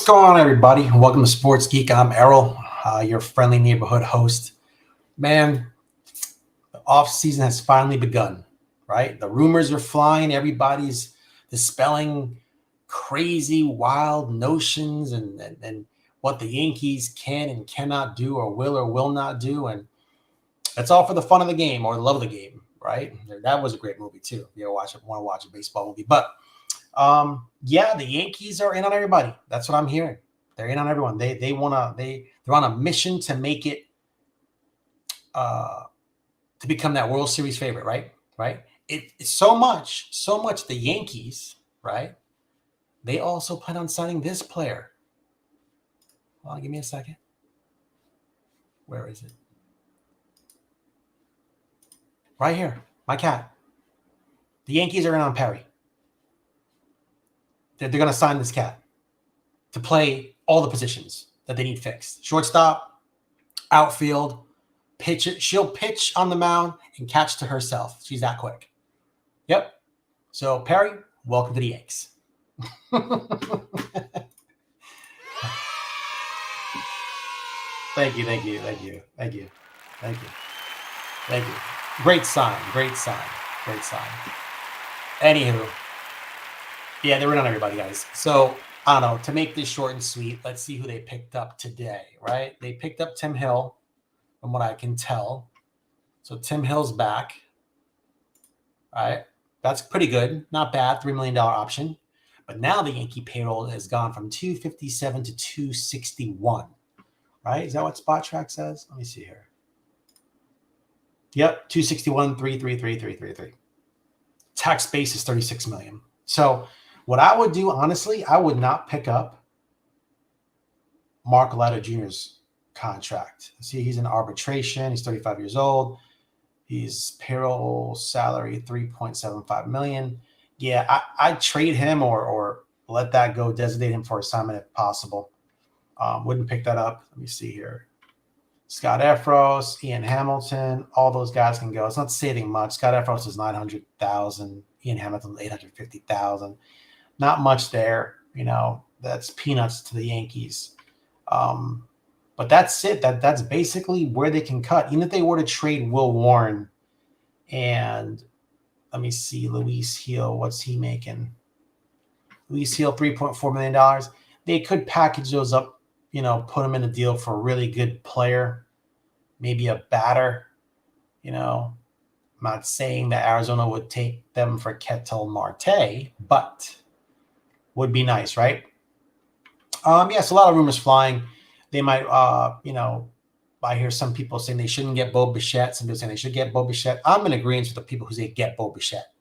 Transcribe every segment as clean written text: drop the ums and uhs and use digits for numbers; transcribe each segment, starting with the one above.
going on, everybody? Welcome to Sports Geek. I'm Errol, your friendly neighborhood host. Man, the offseason has finally begun, right? The rumors are flying. Everybody's dispelling crazy, wild notions and what the Yankees can and cannot do or will not do. And it's all for the fun of the game or the love of the game, right? That was a great movie, too. If you ever want to watch a baseball movie. But yeah, the Yankees are in on everybody. That's what I'm hearing. They're in on everyone. They're on a mission to make it to become that World Series favorite, right? Right. It's so much the Yankees, right? They also plan on signing this player. Hold on, give me a second. Where is it? Right here. My cat. The Yankees are in on Perry. They're going to sign this cat to play all the positions that they need fixed. Shortstop, outfield, pitch it. She'll pitch on the mound and catch to herself. She's that quick. Yep. So, Perry, welcome to the Yanks. Thank you. Great sign. Anywho, yeah, they're in on everybody, guys. So, I don't know. To make this short and sweet, let's see who they picked up today, right? They picked up Tim Hill, from what I can tell. So, Tim Hill's back. All right. That's pretty good. Not bad. $3 million option. But now the Yankee payroll has gone from 257 to 261. Right? Is that what Spot Track says? Let me see here. Yep, 261, 333. Tax base is $36 million. So what I would do, honestly, I would not pick up Mark Leiter Jr.'s contract. See, he's in arbitration. He's 35 years old. He's payroll salary $3.75 million. Yeah, I'd trade him or let that go, designate him for assignment if possible. Wouldn't pick that up. Let me see here. Scott Efros, Ian Hamilton, all those guys can go. It's not saving much. Scott Efros is $900,000. Ian Hamilton $850,000. Not much there. You know, that's peanuts to the Yankees. But that's it. That's basically where they can cut. Even if they were to trade Will Warren and let me see, Luis Gil, what's he making? Luis Gil, $3.4 million. They could package those up, you know, put them in a deal for a really good player, maybe a batter. You know, I'm not saying that Arizona would take them for Ketel Marte, but would be nice, right? Yes, a lot of rumors flying. They might, I hear some people saying they shouldn't get Bo Bichette. Some people saying they should get Bo Bichette. I'm in agreement with the people who say get Bo Bichette.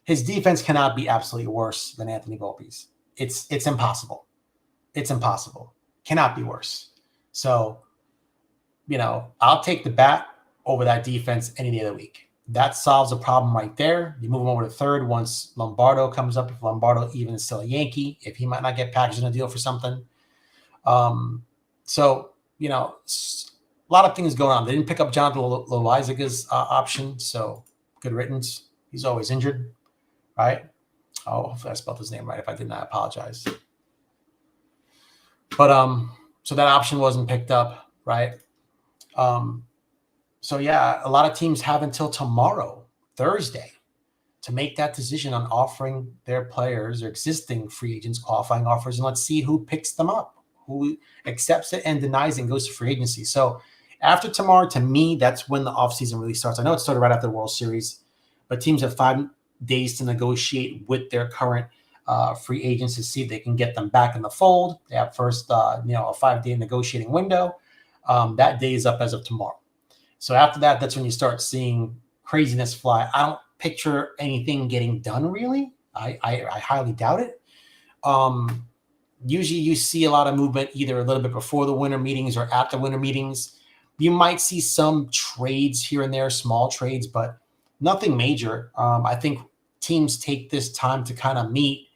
His defense cannot be absolutely worse than Anthony Volpe's. It's impossible. It's impossible. Cannot be worse. So, you know, I'll take the bat over that defense any day of the week. That solves a problem right there. You move him over to third once Lombardo comes up. If Lombardo even is still a Yankee, if he might not get packaged in a deal for something. So, you know, a lot of things going on. They didn't pick up Jonathan Loizaga's option, so good riddance. He's always injured, right? Oh, hopefully I spelled his name right. If I didn't, I apologize. But so that option wasn't picked up, right? So yeah, a lot of teams have until tomorrow, Thursday, to make that decision on offering their players or existing free agents qualifying offers, and let's see who picks them up, who accepts it and denies it and goes to free agency. So after tomorrow, to me, that's when the offseason really starts. I know it started right after the World Series, but teams have 5 days to negotiate with their current free agents to see if they can get them back in the fold. They have first, a 5-day negotiating window. That day is up as of tomorrow. So after that, that's when you start seeing craziness fly. I don't picture anything getting done, really. I highly doubt it. Usually you see a lot of movement either a little bit before the winter meetings or after winter meetings. You might see some trades here and there, small trades, but nothing major. I think teams take this time to kind of meet,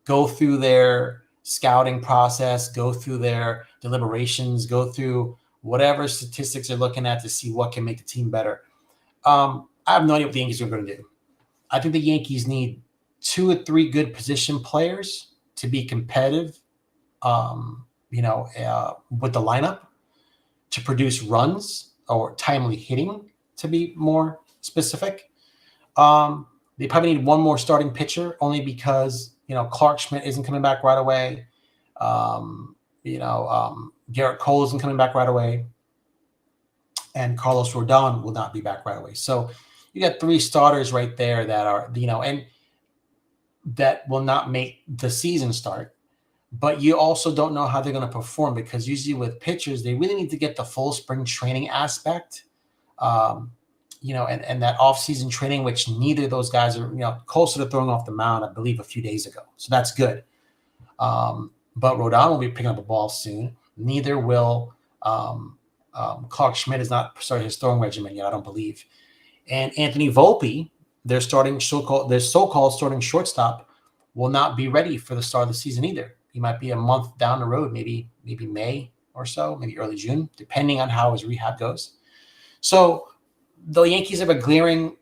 go through their scouting process, go through their deliberations, go through whatever statistics they're looking at to see what can make the team better. I have no idea what the Yankees are going to do. I think the Yankees need 2 or 3 good position players to be competitive with the lineup to produce runs or timely hitting, to be more specific. They probably need one more starting pitcher, only because Clark Schmidt isn't coming back right away. Garrett Cole isn't coming back right away, and Carlos Rodon will not be back right away. So you got 3 starters right there that are and that will not make the season start. But you also don't know how they're going to perform, because usually with pitchers, they really need to get the full spring training aspect, and that off-season training, which neither of those guys are, closer to throwing off the mound, I believe, a few days ago. So that's good. But Rodon will be picking up a ball soon. Neither will Clark Schmidt is not started his throwing regimen yet, I don't believe. And Anthony Volpe, their so-called starting shortstop, will not be ready for the start of the season either. He might be a month down the road, maybe May or so, maybe early June, depending on how his rehab goes. So the Yankees have a glaring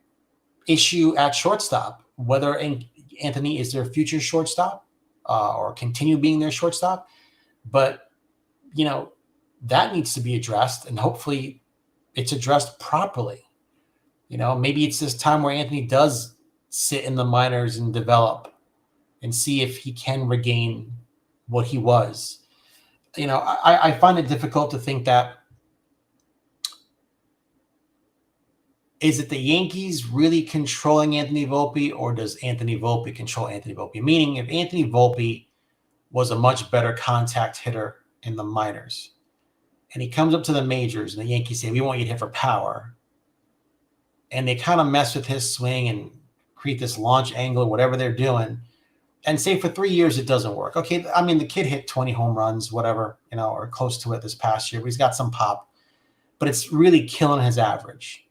issue at shortstop, whether Anthony is their future shortstop or continue being their shortstop. But, that needs to be addressed, and hopefully it's addressed properly. Maybe it's this time where Anthony does sit in the minors and develop and see if he can regain what he was. I find it difficult to think that, is it the Yankees really controlling Anthony Volpe, or does Anthony Volpe control Anthony Volpe? Meaning, if Anthony Volpe was a much better contact hitter in the minors, and he comes up to the majors and the Yankees say, we want you to hit for power, and they kind of mess with his swing and create this launch angle or whatever they're doing, and say for 3 years it doesn't work. Okay, I mean, the kid hit 20 home runs, whatever, or close to it this past year, but he's got some pop, but it's really killing his average.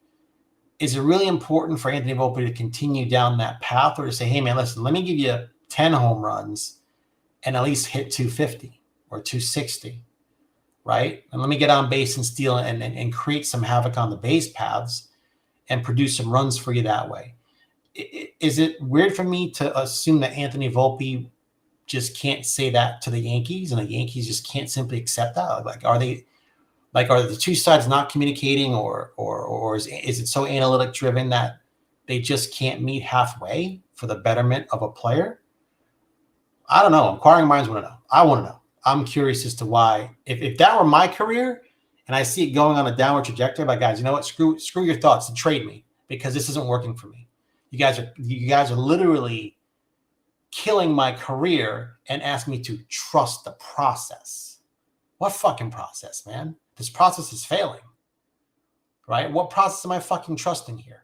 Is it really important for Anthony Volpe to continue down that path, or to say, hey, man, listen, let me give you 10 home runs and at least hit 250 or 260, right? And let me get on base and steal and create some havoc on the base paths and produce some runs for you that way. Is it weird for me to assume that Anthony Volpe just can't say that to the Yankees, and the Yankees just can't simply accept that? Are the two sides not communicating, or is it so analytic driven that they just can't meet halfway for the betterment of a player? I don't know. Inquiring minds want to know. I want to know. I'm curious as to why. If that were my career and I see it going on a downward trajectory, like, guys, you know what? Screw your thoughts and trade me, because this isn't working for me. You guys are literally killing my career and asking me to trust the process. What fucking process, man? This process is failing, right? What process am I fucking trusting here?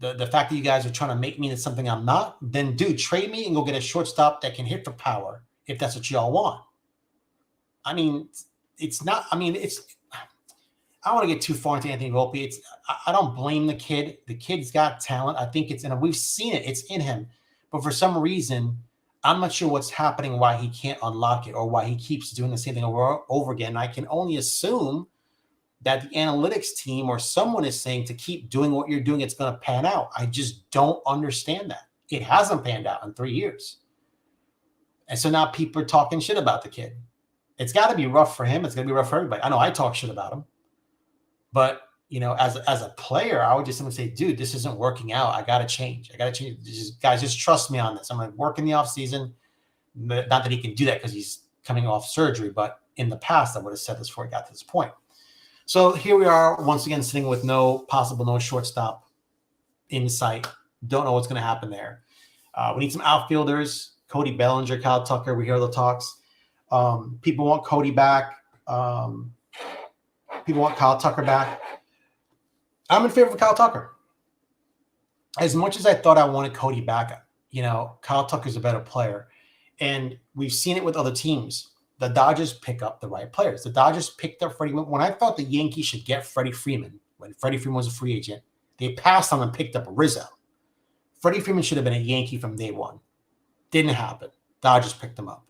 The fact that you guys are trying to make me into something I'm not, then dude, trade me and go get a shortstop that can hit for power, if that's what y'all want. I mean, it's not, I mean, it's, I don't want to get too far into Anthony Volpe. I don't blame the kid. The kid's got talent. I think it's in him. We've seen it. It's in him. But for some reason, I'm not sure what's happening, why he can't unlock it, or why he keeps doing the same thing over again. I can only assume that the analytics team or someone is saying to keep doing what you're doing, it's going to pan out. I just don't understand that. It hasn't panned out in 3 years. And so now people are talking shit about the kid. It's got to be rough for him. It's going to be rough for everybody. I know I talk shit about him. But, as a player, I would just simply say, dude, this isn't working out. I got to change. Guys, just trust me on this. I'm going to work in the offseason. Not that he can do that because he's coming off surgery, but in the past, I would have said this before he got to this point. So here we are once again sitting with no shortstop in sight. Don't know what's going to happen there. We need some outfielders. Cody Bellinger, Kyle Tucker. We hear the talks. People want Cody back. People want Kyle Tucker back. I'm in favor of Kyle Tucker. As much as I thought I wanted Cody back, Kyle Tucker's a better player. And we've seen it with other teams. The Dodgers pick up the right players. The Dodgers picked up Freddie. When I thought the Yankees should get Freddie Freeman, when Freddie Freeman was a free agent, they passed on and picked up Rizzo. Freddie Freeman should have been a Yankee from day one. Didn't happen. Dodgers picked him up.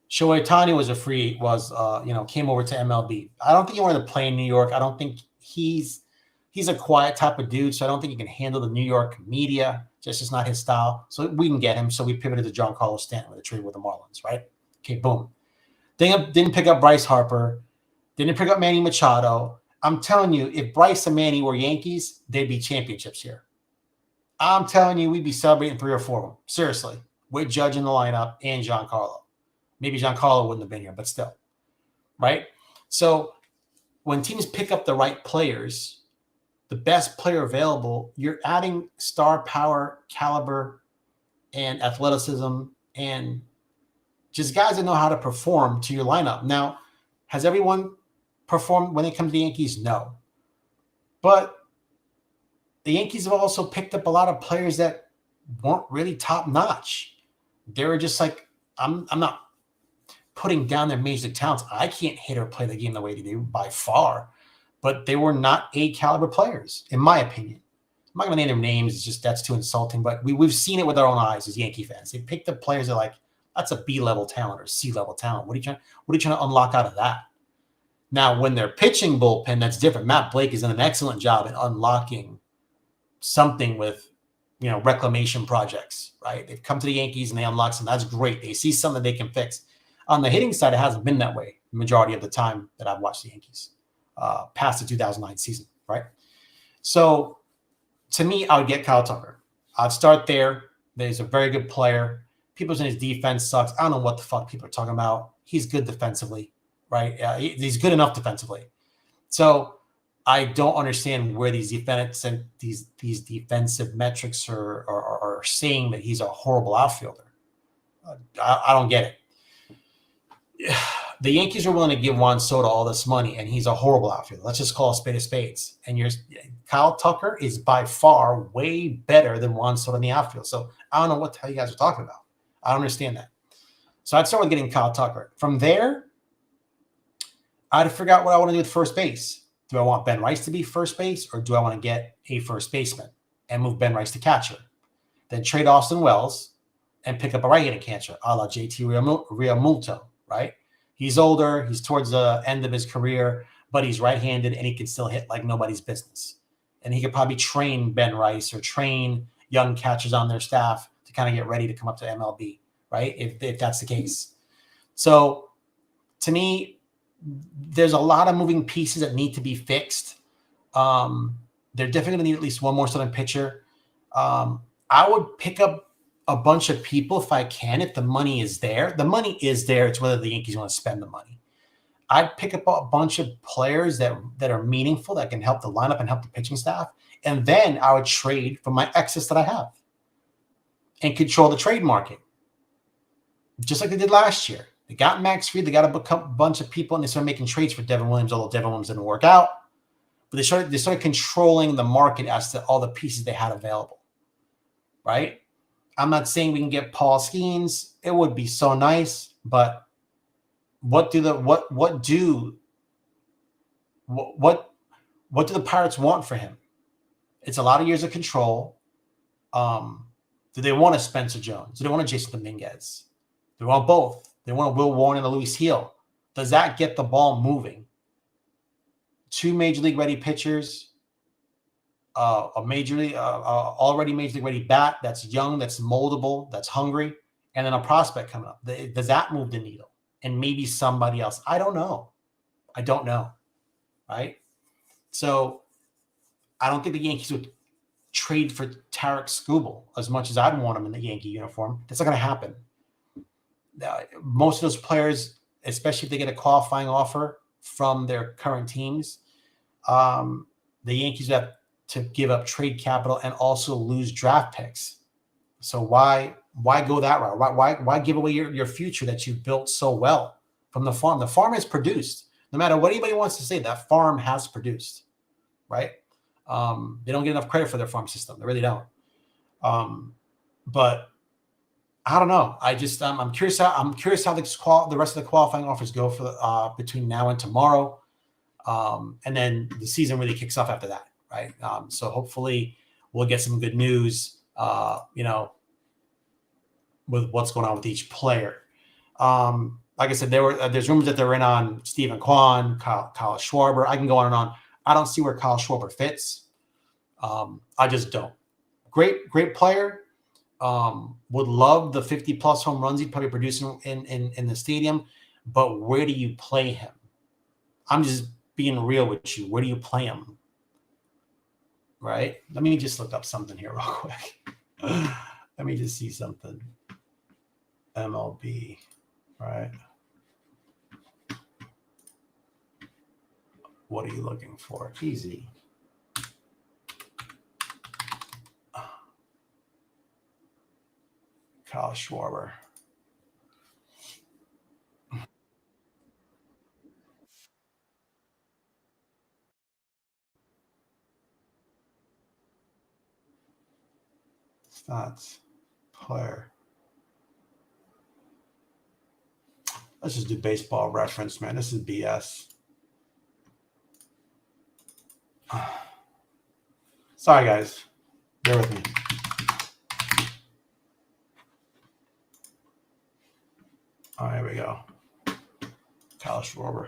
Shohei Ohtani came over to MLB. I don't think he wanted to play in New York. I don't think he's a quiet type of dude, so I don't think he can handle the New York media. Just not his style. So we can get him. So we pivoted to Giancarlo Stanton with a trade with the Marlins, right? Okay, boom. Didn't pick up Bryce Harper. Didn't pick up Manny Machado. I'm telling you, if Bryce and Manny were Yankees, they'd be championships here. I'm telling you, we'd be celebrating 3 or 4 of them. Seriously. With Judge in the lineup and Giancarlo. Maybe Giancarlo wouldn't have been here, but still. Right? So when teams pick up the right players, the best player available, you're adding star power, caliber, and athleticism, and just guys that know how to perform to your lineup. Now, has everyone performed when it comes to the Yankees? No. But the Yankees have also picked up a lot of players that weren't really top notch. They were just like, I'm not putting down their major talents. I can't hit or play the game the way they do by far, but they were not A caliber players, in my opinion. I'm not going to name their names. It's just that's too insulting, but we've seen it with our own eyes as Yankee fans. They picked up players that are like, that's a B level talent or C level talent. What are you trying to unlock out of that? Now, when they're pitching bullpen, that's different. Matt Blake has done an excellent job in unlocking something with, reclamation projects, right? They've come to the Yankees and they unlock something. That's great. They see something they can fix. On the hitting side, it hasn't been that way the majority of the time that I've watched the Yankees past the 2009 season, right? So to me, I would get Kyle Tucker. I'd start there. He's a very good player. People saying his defense sucks. I don't know what the fuck people are talking about. He's good defensively, right? He's good enough defensively. So I don't understand where these defensive metrics are saying that he's a horrible outfielder. I don't get it. The Yankees are willing to give Juan Soto all this money, and he's a horrible outfielder. Let's just call a spade of spades. And Kyle Tucker is by far way better than Juan Soto in the outfield. So I don't know what the hell you guys are talking about. I don't understand that. So I'd start with getting Kyle Tucker. From there, I'd figure out what I want to do with first base. Do I want Ben Rice to be first base, or do I want to get a first baseman and move Ben Rice to catcher? Then trade Austin Wells and pick up a right-handed catcher, a la JT Realmuto, right? He's older. He's towards the end of his career, but he's right-handed, and he can still hit like nobody's business. And he could probably train Ben Rice or train young catchers on their staff to kind of get ready to come up to MLB, right? If that's the case. So to me, there's a lot of moving pieces that need to be fixed. They're definitely going to need at least one more starting pitcher. I would pick up a bunch of people if I can, if the money is there. The money is there. It's whether the Yankees want to spend the money. I'd pick up a bunch of players that are meaningful, that can help the lineup and help the pitching staff. And then I would trade from my excess that I have and control the trade market, just like they did last year. They got Max Fried. They got a bunch of people, and they started making trades for Devin Williams, although Devin Williams didn't work out. But they started controlling the market as to all the pieces they had available, right? I'm not saying we can get Paul Skeens. It would be so nice, but what do the Pirates want for him? It's a lot of years of control. Do they want a Spencer Jones? Do they want a Jason Dominguez? They want both. They want a Will Warren and a Luis Heel. Does that get the ball moving? 2 major league ready pitchers, already major league ready bat that's young, that's moldable, that's hungry, and then a prospect coming up. Does that move the needle? And maybe somebody else. I don't know. Right? So I don't think the Yankees would trade for Tarek Skubal as much as I'd want him in the Yankee uniform. That's not going to happen. Most of those players, especially if they get a qualifying offer from their current teams, the Yankees have to give up trade capital and also lose draft picks. So why go that route? Why give away your future that you've built so well from the farm? The farm has produced. No matter what anybody wants to say, that farm has produced, right? They don't get enough credit for their farm system. They really don't. But I don't know. I'm curious how the rest of the qualifying offers go for between now and tomorrow, and then the season really kicks off after that, right? So hopefully we'll get some good news, with what's going on with each player. Like I said, there's rumors that they're in on Stephen Kwan, Kyle Schwarber. I can go on and on. I don't see where Kyle Schwarber fits. I just don't. Great player. Would love the 50-plus home runs he'd probably produce in the stadium. but where do you play him? I'm just being real with you. Where do you play him? Right? Let me just look up something here real quick. Let me just see something. MLB, right? What are you looking for? Easy. Kyle Schwarber. Stats. Player. Let's just do baseball reference, man. This is BS. Sorry, guys. Bear with me. All right, here we go. Kyle Schwarber.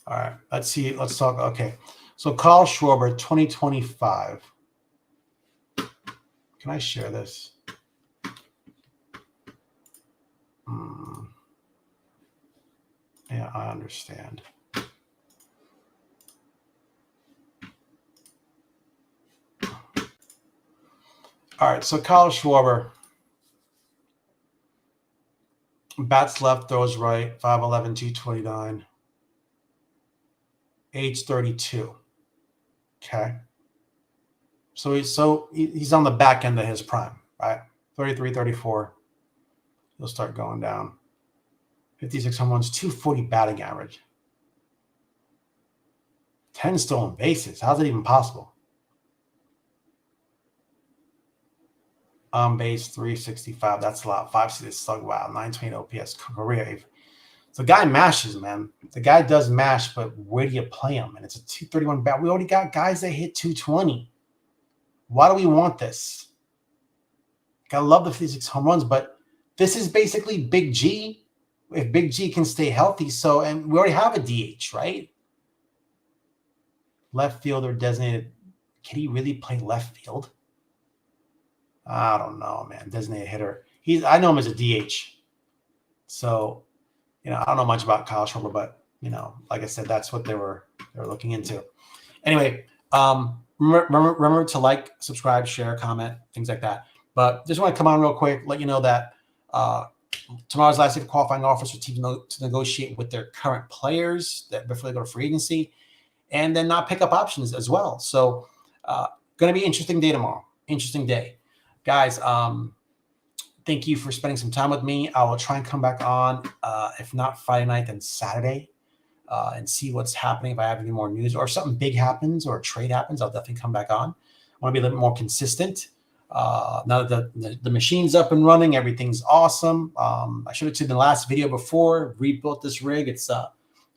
All right, let's see. Let's talk. Okay, so Kyle Schwarber, 2025. Can I share this? Yeah, I understand. All right, so Kyle Schwarber, bats left, throws right, 5'11", 229, age 32. Okay. So he's on the back end of his prime, right? 33, 34. He'll start going down. 56 home runs, 240 batting average. 10 stolen bases. How's it even possible? On base, 365. That's a lot. 560 slug. Wow. 920 OPS career. So the guy mashes, man. The guy does mash, but where do you play him? And it's a 231 bat. We already got guys that hit 220. Why do we want this? I love the 56 home runs, but this is basically Big G. If Big G can stay healthy, and we already have a DH, right? Left fielder designated. Can he really play left field? I don't know, man. Designated hitter. I know him as a DH. So, I don't know much about Kyle Schwarber, but like I said, that's what they were looking into. Anyway, remember to like, subscribe, share, comment, things like that. But just want to come on real quick, let you know that tomorrow's last day of qualifying offers for teams to negotiate with their current players before they go to free agency, and then not pick up options as well. So, going to be an interesting day tomorrow. Interesting day. Guys, thank you for spending some time with me. I will try and come back on, if not Friday night, then Saturday, and see what's happening. If I have any more news or something big happens or a trade happens, I'll definitely come back on. I want to be a little bit more consistent. Now that the machine's up and running, everything's awesome. I showed it to you in the last video before. Rebuilt this rig. It's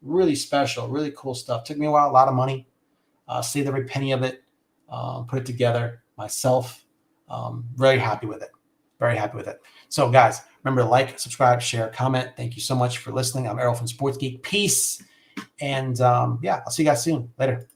really special, really cool stuff. Took me a while, a lot of money. Saved every penny of it. Put it together myself. Very happy with it. Very happy with it. So, guys, remember to like, subscribe, share, comment. Thank you so much for listening. I'm Errol from Sports Geek. Peace. And, I'll see you guys soon. Later.